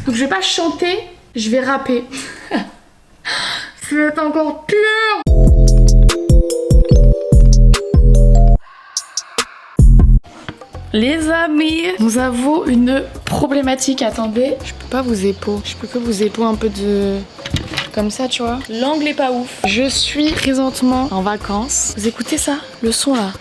Donc je vais pas chanter, je vais rapper. Ça va être encore pire. Les amis, nous avons une problématique. Attendez, je peux pas vous épaule. Je peux que vous épaule un peu de... Comme ça, tu vois. L'angle est pas ouf. Je suis présentement en vacances. Vous écoutez ça? Le son là.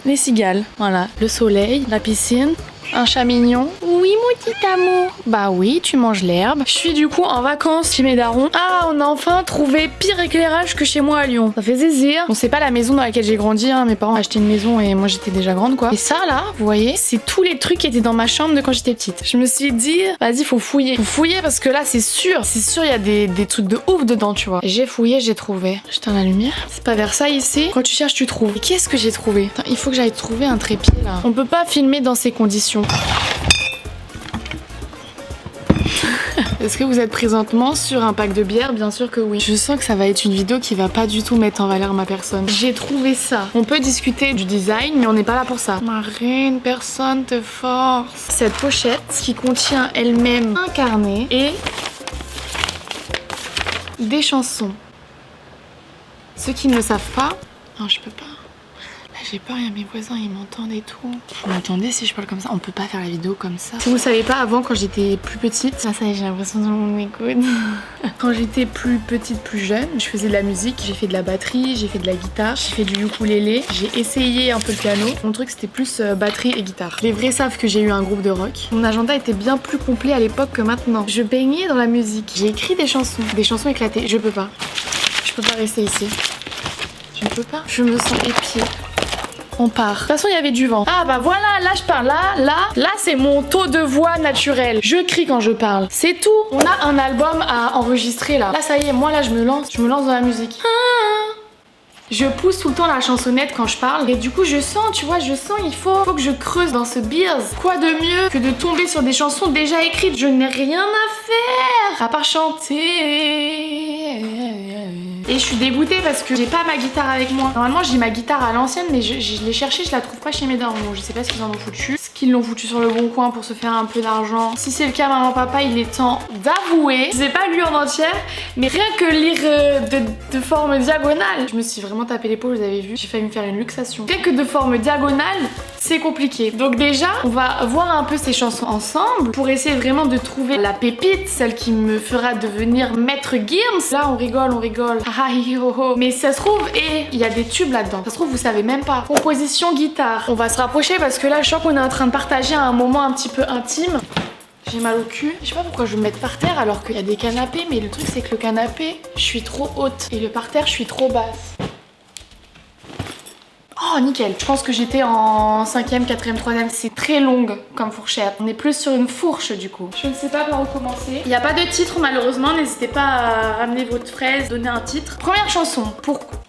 Les cigales. Voilà. Le soleil, la piscine. Un chat mignon. Oui, mon petit amour. Bah oui, tu manges l'herbe. Je suis du coup en vacances chez mes darons. Ah, on a enfin trouvé pire éclairage que chez moi à Lyon. Ça fait zizir. Bon, c'est pas la maison dans laquelle j'ai grandi, hein. Mes parents ont acheté une maison et moi j'étais déjà grande, quoi. Et ça, là, vous voyez, c'est tous les trucs qui étaient dans ma chambre de quand j'étais petite. Je me suis dit, vas-y, faut fouiller. Faut fouiller parce que là, c'est sûr, il y a des trucs de ouf dedans, tu vois. J'ai fouillé, j'ai trouvé. J'éteins la lumière. C'est pas Versailles ici. Quand tu cherches, tu trouves. Et qu'est-ce que j'ai trouvé? Attends, il faut que j'aille trouver un trépied, là. On peut pas filmer dans ces conditions. Est-ce que vous êtes présentement sur un pack de bière? Bien sûr que oui. Je sens que ça va être une vidéo qui va pas du tout mettre en valeur ma personne. J'ai trouvé ça. On peut discuter du design, mais on n'est pas là pour ça. Ma reine, personne te force. Cette pochette qui contient elle-même un carnet et des chansons. Ceux qui ne le savent pas... Non, je peux pas. J'ai peur, il y a mes voisins, ils m'entendent et tout. Vous m'entendez si je parle comme ça? On peut pas faire la vidéo comme ça. Si vous savez pas, avant quand j'étais plus petite, là ça y est, j'ai l'impression que tout le monde m'écoute. Quand j'étais plus petite, plus jeune, je faisais de la musique, j'ai fait de la batterie, j'ai fait de la guitare, j'ai fait du ukulélé, j'ai essayé un peu le piano. Mon truc c'était plus batterie et guitare. Les vrais savent que j'ai eu un groupe de rock. Mon agenda était bien plus complet à l'époque que maintenant. Je baignais dans la musique. J'ai écrit des chansons éclatées. Je peux pas. Je peux pas rester ici. Je ne peux pas. Je me sens épiée. On part. De toute façon, il y avait du vent. Ah bah voilà, là je parle. Là c'est mon taux de voix naturel. Je crie quand je parle. C'est tout. On a un album à enregistrer là. Là ça y est, moi là je me lance dans la musique. Je pousse tout le temps la chansonnette quand je parle et du coup je sens, tu vois, il faut que je creuse dans ce beers. Quoi de mieux que de tomber sur des chansons déjà écrites? Je n'ai rien à faire à part chanter. Et je suis dégoûtée parce que j'ai pas ma guitare avec moi. Normalement j'ai ma guitare à l'ancienne mais je l'ai cherchée, je la trouve pas chez mes darons. Je sais pas ce qu'ils en ont foutu. Est-ce qu'ils l'ont foutu sur le bon coin pour se faire un peu d'argent? Si c'est le cas, maman, papa, il est temps d'avouer. Je les ai pas lu en entière, mais rien que lire de forme diagonale, je me suis vraiment tapé l'épaule, vous avez vu. J'ai failli me faire une luxation. Rien que de forme diagonale, c'est compliqué. Donc déjà, on va voir un peu ces chansons ensemble pour essayer vraiment de trouver la pépite, celle qui me fera devenir maître Gims. Là, on rigole. Ah, ho, ho. Mais ça se trouve, et il y a des tubes là-dedans. Ça se trouve, vous savez même pas. Composition guitare. On va se rapprocher parce que là, je sens qu'on est en train de partager un moment un petit peu intime. J'ai mal au cul. Je sais pas pourquoi je vais me mettre par terre alors qu'il y a des canapés, mais le truc c'est que le canapé, je suis trop haute et le parterre, je suis trop basse. Oh nickel, je pense que j'étais en 5ème, 4ème, 3ème, c'est très longue comme fourchette. On est plus sur une fourche du coup. Je ne sais pas par où commencer. Il n'y a pas de titre malheureusement, n'hésitez pas à amener votre fraise, donner un titre. Première chanson, pourquoi...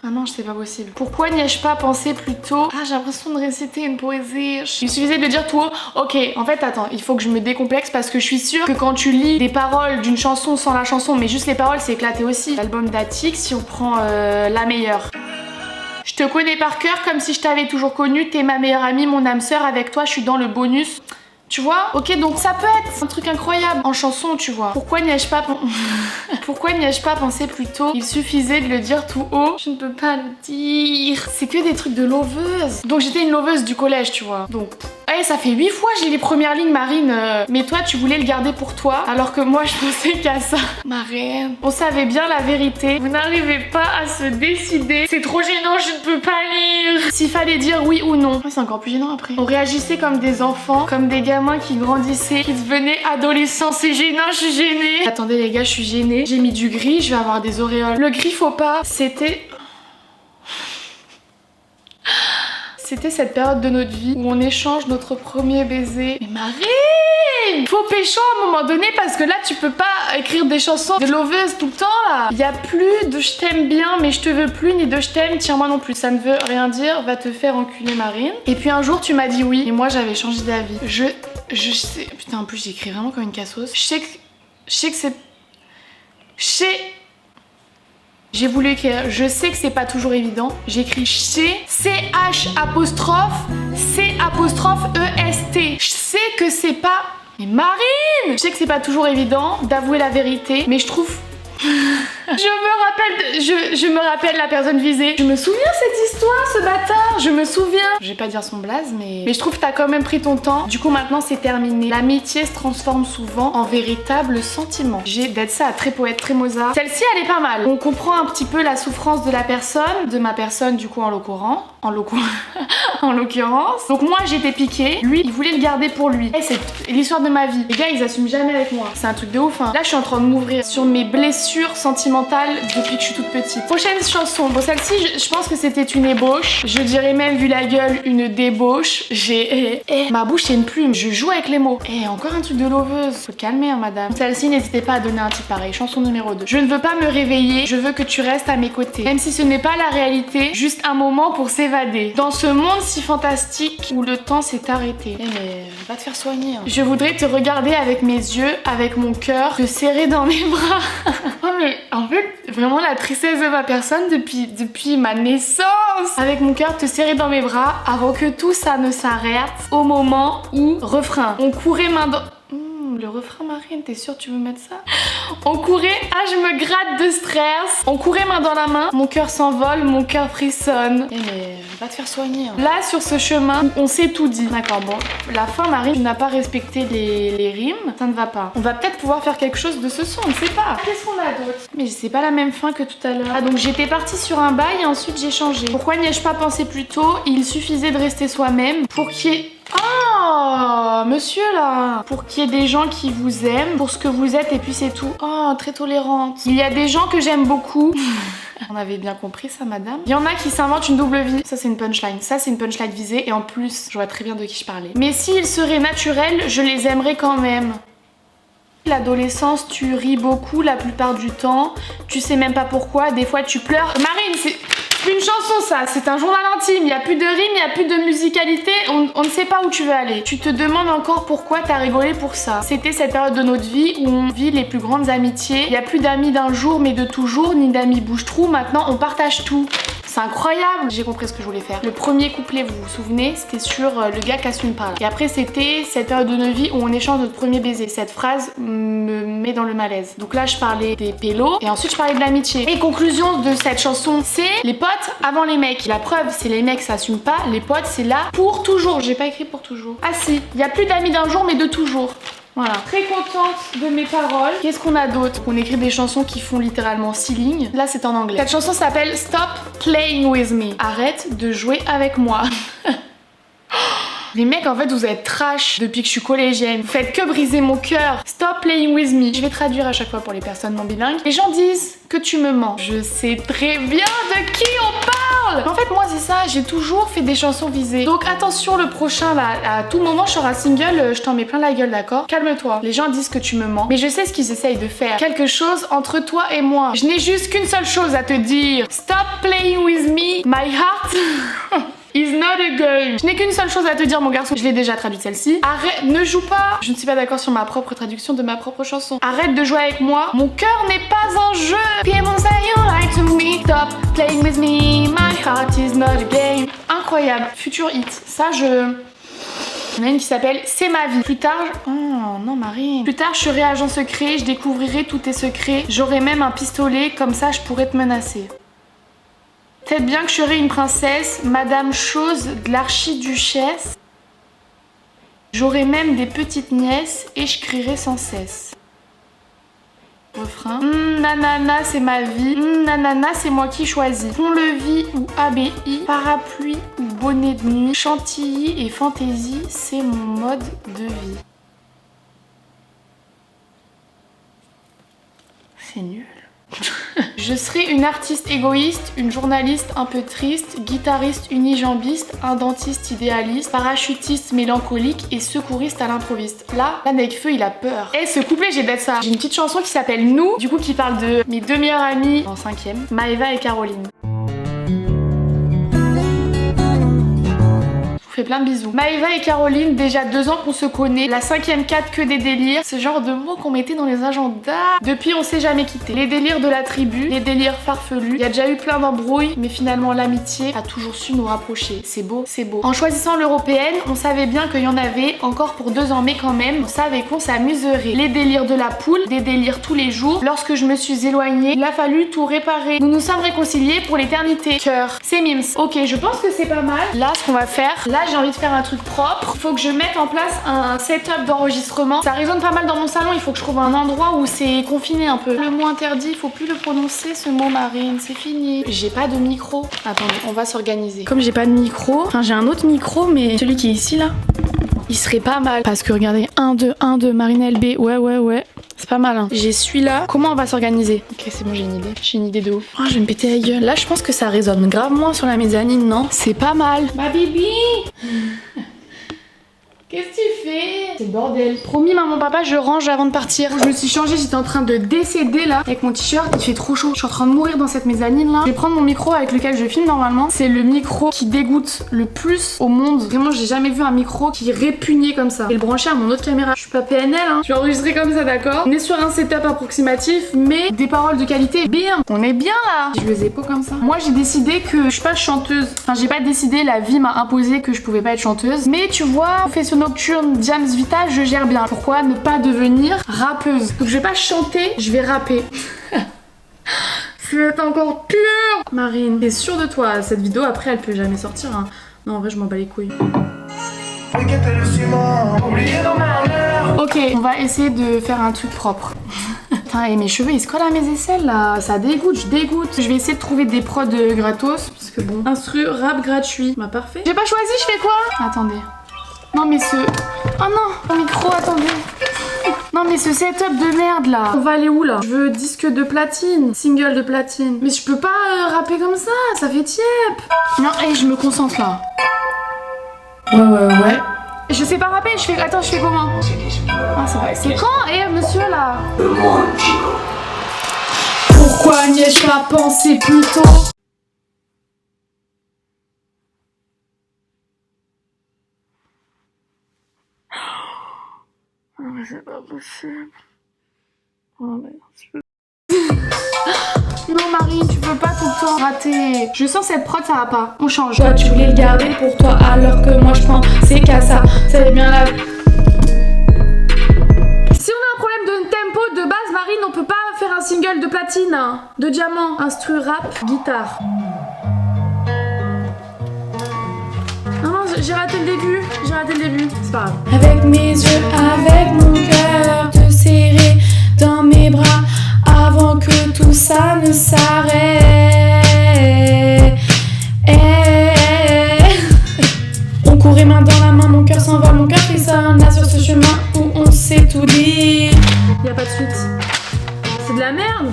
Ah non, c'est pas possible. Pourquoi n'y ai-je pas pensé plus tôt? Ah, j'ai l'impression de réciter une poésie. Il suffisait de le dire tout haut. Ok, en fait, attends, il faut que je me décomplexe parce que je suis sûre que quand tu lis des paroles d'une chanson sans la chanson, mais juste les paroles, c'est éclaté aussi. L'album d'Attic, si on prend la meilleure. Je te connais par cœur comme si je t'avais toujours connu. T'es ma meilleure amie, mon âme sœur. Avec toi, je suis dans le bonus. Tu vois? Ok, donc ça peut être un truc incroyable en chanson, tu vois. Pourquoi n'y ai-je pas pensé plus tôt? Il suffisait de le dire tout haut. Je ne peux pas le dire. C'est que des trucs de loveuse. Donc j'étais une loveuse du collège, tu vois. Donc, hey, ça fait 8 fois j'ai les premières lignes, Marine. Mais toi, tu voulais le garder pour toi, alors que moi, je pensais qu'à ça. Marine, on savait bien la vérité. Vous n'arrivez pas à se décider. C'est trop gênant, je ne peux pas lire. S'il fallait dire oui ou non. C'est encore plus gênant après. On réagissait comme des enfants, comme des gamins qui grandissaient, qui devenaient adolescents. C'est gênant, je suis gênée. Attendez les gars, je suis gênée. J'ai mis du gris, je vais avoir des auréoles. Le gris faut pas, c'était cette période de notre vie où on échange notre premier baiser. Mais Marine, faut pécho à un moment donné parce que là tu peux pas écrire des chansons de loveuse tout le temps là. Il y a plus de je t'aime bien mais je te veux plus ni de je t'aime tiens moi non plus. Ça ne veut rien dire, va te faire enculer Marine. Et puis un jour tu m'as dit oui et moi j'avais changé d'avis. Je sais, putain en plus j'écris vraiment comme une cassos. Je sais que c'est... J'ai voulu écrire, je sais que c'est pas toujours évident. J'écris C-H apostrophe C-H E-S-T. Je sais que c'est pas... Mais Marine! Je sais que c'est pas toujours évident d'avouer la vérité, mais je trouve... je me rappelle la personne visée. Je me souviens cette histoire, ce bâtard. Je me souviens. Je vais pas dire son blaze, mais je trouve que t'as quand même pris ton temps. Du coup, maintenant, c'est terminé. L'amitié se transforme souvent en véritable sentiment. J'ai d'être ça, très poète, très Mozart. Celle-ci, elle est pas mal. On comprend un petit peu la souffrance de la personne, de ma personne, du coup, en l'occurrence. Donc moi, j'étais piquée. Lui, il voulait le garder pour lui. Et c'est l'histoire de ma vie. Les gars, ils assument jamais avec moi. C'est un truc de ouf, hein. Là, je suis en train de m'ouvrir sur mes blessures sentimentales depuis que je suis toute petite. Prochaine chanson. Bon, celle-ci, je pense que c'était une ébauche. Je dirais même, vu la gueule, une débauche. Ma bouche, c'est une plume. Je joue avec les mots. Encore un truc de loveuse. Faut te calmer, hein, madame. Celle-ci, n'hésitez pas à donner un titre pareil. Chanson numéro 2. Je ne veux pas me réveiller. Je veux que tu restes à mes côtés. Même si ce n'est pas la réalité, juste un moment pour s'évader. Dans ce monde si fantastique où le temps s'est arrêté. Mais va te faire soigner, hein. Je voudrais te regarder avec mes yeux, avec mon cœur, te serrer dans mes bras. Oh mais en fait, vraiment la tristesse de ma personne depuis ma naissance. Avec mon cœur, te serrer dans mes bras avant que tout ça ne s'arrête. Au moment où, refrain, on courait main dans... Le refrain, Marine, t'es sûre tu veux mettre ça? On courait, je me gratte de stress. On courait main dans la main, mon cœur s'envole, mon cœur frissonne. Mais va te faire soigner, hein. Là, sur ce chemin, on s'est tout dit. D'accord, bon, la fin, Marine, tu n'as pas respecté les rimes, ça ne va pas. On va peut-être pouvoir faire quelque chose de ce son, on ne sait pas. Qu'est-ce qu'on a d'autre? Mais c'est pas la même fin que tout à l'heure. Donc j'étais partie sur un bail et ensuite j'ai changé. Pourquoi n'y ai-je pas pensé plus tôt? Il suffisait de rester soi-même pour qu'il y ait... Oh, monsieur là! Pour qu'il y ait des gens qui vous aiment pour ce que vous êtes et puis c'est tout. Oh, très tolérante. Il y a des gens que j'aime beaucoup. On avait bien compris ça, madame. Il y en a qui s'inventent une double vie. Ça, c'est une punchline. Ça, c'est une punchline visée. Et en plus, je vois très bien de qui je parlais. Mais s'ils seraient naturels, je les aimerais quand même. L'adolescence, tu ris beaucoup la plupart du temps. Tu sais même pas pourquoi. Des fois, tu pleures. Marine, c'est... une chanson ça, c'est un journal intime, il n'y a plus de rime, il n'y a plus de musicalité, on ne sait pas où tu veux aller. Tu te demandes encore pourquoi t'as rigolé pour ça. C'était cette période de notre vie où on vit les plus grandes amitiés. Il n'y a plus d'amis d'un jour mais de toujours, ni d'amis bouche-trou, maintenant on partage tout. C'est incroyable. J'ai compris ce que je voulais faire. Le premier couplet, vous vous souvenez, c'était sur le gars qui assume pas. Et après c'était cette période de notre vie où on échange notre premier baiser. Cette phrase me met dans le malaise. Donc là je parlais des pélos et ensuite je parlais de l'amitié. Et conclusion de cette chanson, c'est les potes avant les mecs. La preuve, c'est les mecs s'assument pas, les potes c'est là pour toujours. J'ai pas écrit pour toujours. Ah si, il y a plus d'amis d'un jour mais de toujours. Voilà. Très contente de mes paroles. Qu'est-ce qu'on a d'autre? On écrit des chansons qui font littéralement 6 lignes. Là, c'est en anglais. Cette chanson s'appelle Stop Playing With Me. Arrête de jouer avec moi. Les mecs, en fait, vous êtes trash depuis que je suis collégienne. Vous faites que briser mon cœur. Stop playing with me. Je vais traduire à chaque fois pour les personnes non bilingues. Les gens disent que tu me mens. Je sais très bien de qui on parle. En fait, moi, c'est ça. J'ai toujours fait des chansons visées. Donc, attention, le prochain, là, à tout moment, je serai un single. Je t'en mets plein la gueule, d'accord? Calme-toi. Les gens disent que tu me mens. Mais je sais ce qu'ils essayent de faire. Quelque chose entre toi et moi. Je n'ai juste qu'une seule chose à te dire. Stop playing with me. My heart... is not a game. Je n'ai qu'une seule chose à te dire, mon garçon. Je l'ai déjà traduite celle-ci. Arrête, ne joue pas. Je ne suis pas d'accord sur ma propre traduction de ma propre chanson. Arrête de jouer avec moi. Mon cœur n'est pas un jeu. People say you like to me. Stop playing with me. My heart is not a game. Incroyable. Futur hit. Ça, Il y en a une qui s'appelle C'est ma vie. Plus tard, oh non Marine. Plus tard, je serai agent secret, je découvrirai tous tes secrets. J'aurai même un pistolet, comme ça je pourrais te menacer. Peut-être bien que je serai une princesse, Madame Chose de l'archiduchesse. J'aurai même des petites nièces et je crierai sans cesse. Refrain. Nanana, c'est ma vie. Nanana, c'est moi qui choisis. Pont-levis ou abbaye, parapluie ou bonnet de nuit, chantilly et fantaisie, c'est mon mode de vie. C'est nul. Je serai une artiste égoïste, une journaliste un peu triste, guitariste unijambiste, un dentiste idéaliste, parachutiste mélancolique et secouriste à l'improviste. Là, Nekfeu il a peur. Et ce couplet j'ai d'être ça. J'ai une petite chanson qui s'appelle Nous, du coup qui parle de mes deux meilleures amies en 5e, Maëva et Caroline. fais plein de bisous. Maëva et Caroline, déjà 2 ans qu'on se connaît. La 5e 4, que des délires. Ce genre de mots qu'on mettait dans les agendas. Depuis, on s'est jamais quitté. Les délires de la tribu, les délires farfelus. Il y a déjà eu plein d'embrouilles, mais finalement l'amitié a toujours su nous rapprocher. C'est beau, c'est beau. En choisissant l'européenne, on savait bien qu'il y en avait encore pour 2 ans, mais quand même, on savait qu'on s'amuserait. Les délires de la poule, des délires tous les jours. Lorsque je me suis éloignée, il a fallu tout réparer. Nous nous sommes réconciliés pour l'éternité. Cœur. C'est mims. Ok, je pense que c'est pas mal. Là, ce qu'on va faire, là j'ai envie de faire un truc propre. Faut que je mette en place un setup d'enregistrement. Ça résonne pas mal dans mon salon. Il faut que je trouve un endroit où c'est confiné un peu. Le mot interdit, il faut plus le prononcer, ce mot, Marine. C'est fini. J'ai pas de micro. Attendez, on va s'organiser. Comme j'ai pas de micro, enfin j'ai un autre micro, mais celui qui est ici là, il serait pas mal. Parce que regardez, 1, 2, Marine LB. Ouais. C'est pas mal, hein. J'ai celui-là. Comment on va s'organiser? Ok, c'est bon, j'ai une idée. J'ai une idée de ouf. Oh, je vais me péter la gueule. Là, je pense que ça résonne grave moins sur la mezzanine, non? C'est pas mal. Ma bibi. Qu'est-ce que tu fais? C'est le bordel. Promis, maman, papa, je range avant de partir. Je me suis changée, j'étais en train de décéder là avec mon t-shirt. Il fait trop chaud. Je suis en train de mourir dans cette mezzanine là. Je vais prendre mon micro avec lequel je filme normalement. C'est le micro qui dégoûte le plus au monde. Vraiment, j'ai jamais vu un micro qui répugnait comme ça. Je vais le brancher à mon autre caméra. Je suis pas PNL, hein. Je vais enregistrer comme ça, d'accord? On est sur un setup approximatif, mais des paroles de qualité. Bien. On est bien là. Je les ai pas comme ça. Moi, j'ai décidé que je suis pas chanteuse. Enfin, j'ai pas décidé. La vie m'a imposé que je pouvais pas être chanteuse. Mais tu vois, professionnel nocturne, James Vita, je gère bien. Pourquoi ne pas devenir rappeuse? Donc je vais pas chanter, je vais rapper. C'est encore pire. Marine, t'es sûre de toi? Cette vidéo après elle peut jamais sortir, hein. Non, en vrai je m'en bats les couilles. Ok, on va essayer de faire un truc propre. Putain, et mes cheveux ils se collent à mes aisselles là, ça dégoûte, je dégoûte. Je vais essayer de trouver des prods gratos, parce que bon, instru rap gratuit. Bah parfait. J'ai pas choisi, je fais quoi? Attendez. Non mais ce... Oh non, mon micro, attendez. Non mais ce setup de merde là. On va aller où là? Je veux disque de platine, single de platine. Mais je peux pas rapper comme ça fait tiep. Non, et je me concentre là. Ouais. Je sais pas rapper, je fais... Attends, je fais comment? Ah c'est vrai, c'est quand? Eh monsieur là. Pourquoi n'y ai-je pas pensé plus tôt? Non mais c'est pas possible. Oh merde. Non Marine, tu peux pas tout le temps rater. Je sens cette prod, ça va pas. On change. Toi tu voulais le garder pour toi alors que moi je pensais qu'à ça. Ça va bien là. Si on a un problème de tempo de base, Marine, on peut pas faire un single de platine, de diamant, instru rap, guitare. J'ai raté le début, c'est pas grave. Avec mes yeux, avec mon cœur, te serrer dans mes bras avant que tout ça ne s'arrête. On courait main dans la main, mon cœur s'envole, mon cœur frissonne là sur ce chemin où on s'est tout dit. Y a pas de suite. C'est de la merde.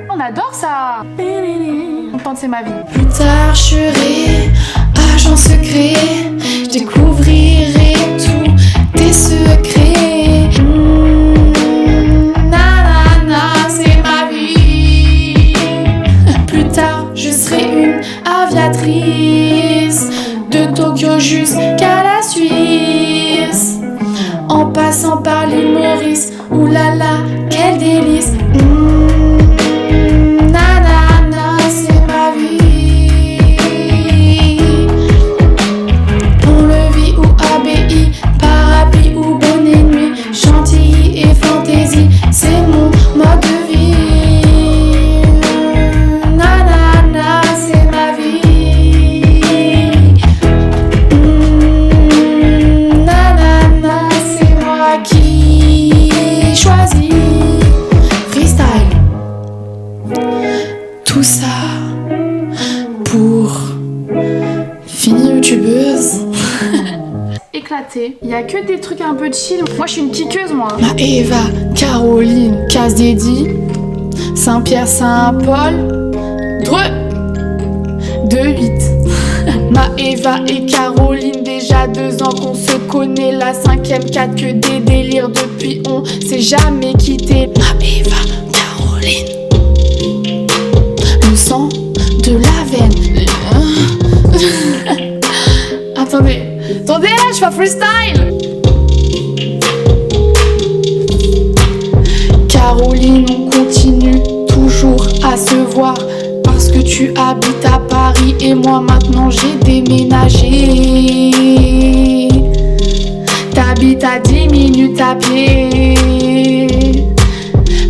On adore ça. On pense c'est ma vie. Plus tard, je serai agent secret, je découvrirai tous tes secrets. C'est ma vie. Plus tard, je serai une aviatrice de Tokyo jusqu'à la Suisse, en passant par l'île Maurice. Ouh là là, quel délice. C'est ma vie. Pont-levis ou ABI, parapluie ou bonnet de nuit, chantilly et fantaisie, c'est mon mode de vie. C'est ma vie. C'est moi qui choisis. Freestyle. Tout ça pour finir youtubeuse. Éclaté. Il y a que des trucs un peu chill. Moi je suis une kickeuse moi. Maëva, Caroline, Casse-Dédi, Saint-Pierre, Saint-Paul, Dreux, 2-8. Maëva et Caroline, déjà 2 ans qu'on se connaît. La 5e 4, que des délires depuis on s'est jamais quitté. Maëva, Caroline, le sang de la veine. tu vas freestyle. Caroline, on continue toujours à se voir parce que tu habites à Paris et moi maintenant j'ai déménagé. T'habites à 10 minutes à pied.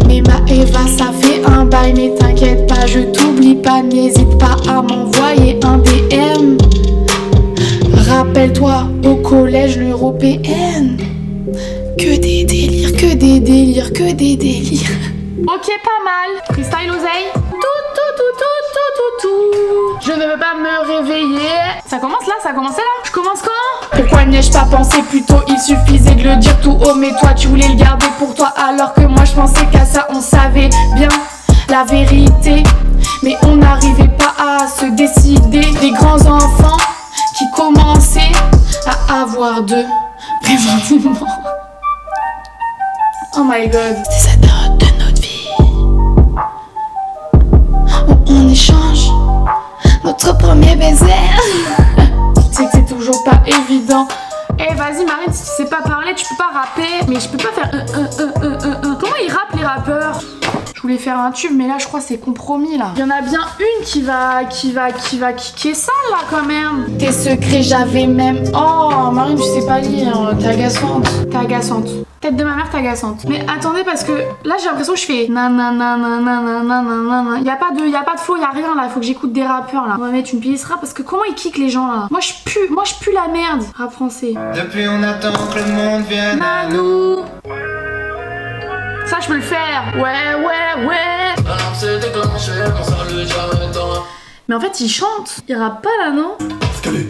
Mais ma Eva, ça fait un bail, mais t'inquiète pas, je t'oublie pas, n'hésite pas à m'envoyer un DM. Rappelle-toi, au collège, l'européenne. Que des délires, que des délires, que des délires. Ok, pas mal. Freestyle oseille. Tout. Je ne veux pas me réveiller. Ça commence là, ça a commencé là. Je commence quand? Pourquoi n'y ai-je pas pensé plus tôt? Il suffisait de le dire tout haut, mais toi tu voulais le garder pour toi, alors que moi je pensais qu'à ça on savait bien la vérité. Mais on n'arrivait pas à se décider. Des grands enfants qui commençaient à avoir de présentiments. Oh my god. C'est cette période de notre vie où on échange notre premier baiser. Tu sais que c'est toujours pas évident. Eh vas-y Marine, si tu sais pas parler, tu peux pas rapper. Mais je peux pas faire Comment ils rappent les rappeurs? Je voulais faire un tube, mais là je crois que c'est compromis là. Il y en a bien une qui va kicker ça là quand même. Tes secrets j'avais même. Oh Marine, tu sais pas lire, t'es agaçante. T'es agaçante. Tête de ma mère, t'es agaçante. Mais attendez, parce que là j'ai l'impression que je fais nanana. Y'a pas de flow, y'a rien là. Faut que j'écoute des rappeurs là. On va mettre une playlist rap parce que comment ils kickent les gens là? Moi je pue la merde. Rap français. Depuis on attend que le monde vienne à nous. Ça je peux le faire. Ouais. Mais en fait il chante. Il rappe pas là non? Parce qu'elle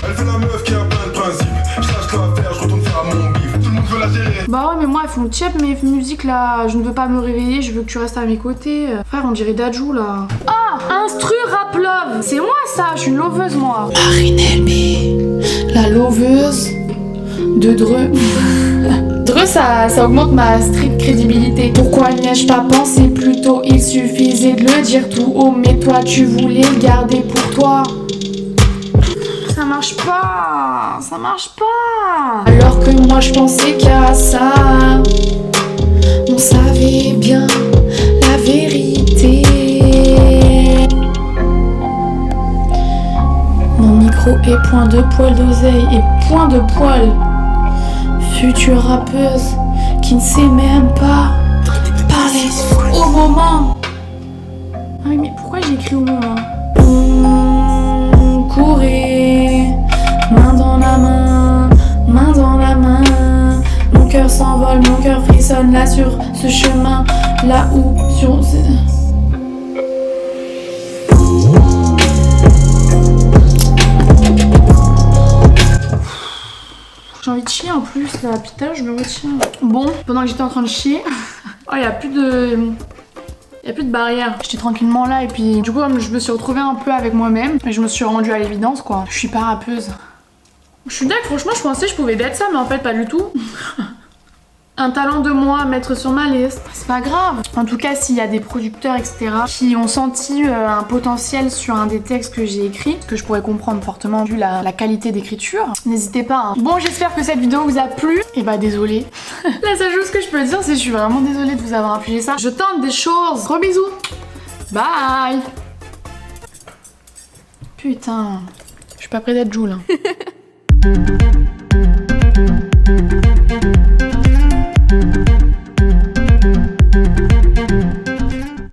elle fait la meuf qui a plein de principes. Je lâche quoi à faire, je retourne faire mon bif. Tout le monde veut la gérer. Bah ouais mais moi elles font cheap mes musiques là. Je ne veux pas me réveiller, je veux que tu restes à mes côtés. Frère on dirait Dajou là. Ah, instru rap love. C'est moi ça, je suis une loveuse moi. Marine LB, la loveuse de Dreux. Dreux ça augmente ma street crédibilité. Pourquoi n'y ai-je pas pensé plus tôt? Il suffisait de le dire tout haut, mais toi tu voulais le garder pour toi. Ça marche pas. Alors que moi je pensais qu'à ça on savait bien la vérité. Mon micro est point de poil d'oseille et point de poil. Future rappeuse qui ne sait même pas parler au moment. Ah oui mais pourquoi j'ai écrit au moment? On courait main dans la main, mon cœur s'envole, mon cœur frissonne là sur ce chemin, là où sur... J'ai envie de chier en plus là, putain je me retiens. Bon, pendant que j'étais en train de chier, oh y'a plus de barrière. J'étais tranquillement là et puis du coup je me suis retrouvée un peu avec moi-même et je me suis rendue à l'évidence quoi. Je suis pas rappeuse. Je suis d'accord, franchement je pensais que je pouvais être ça mais en fait pas du tout. Un talent de moi à mettre sur ma liste. C'est pas grave. En tout cas, s'il y a des producteurs, etc., qui ont senti un potentiel sur un des textes que j'ai écrit, que je pourrais comprendre fortement vu la qualité d'écriture, n'hésitez pas. Hein. Bon, j'espère que cette vidéo vous a plu. Et bah, désolée. La seule chose que je peux dire, c'est que je suis vraiment désolée de vous avoir infligé ça. Je tente des choses. Gros bisous. Bye. Putain. Je suis pas près d'être Joule. Hein.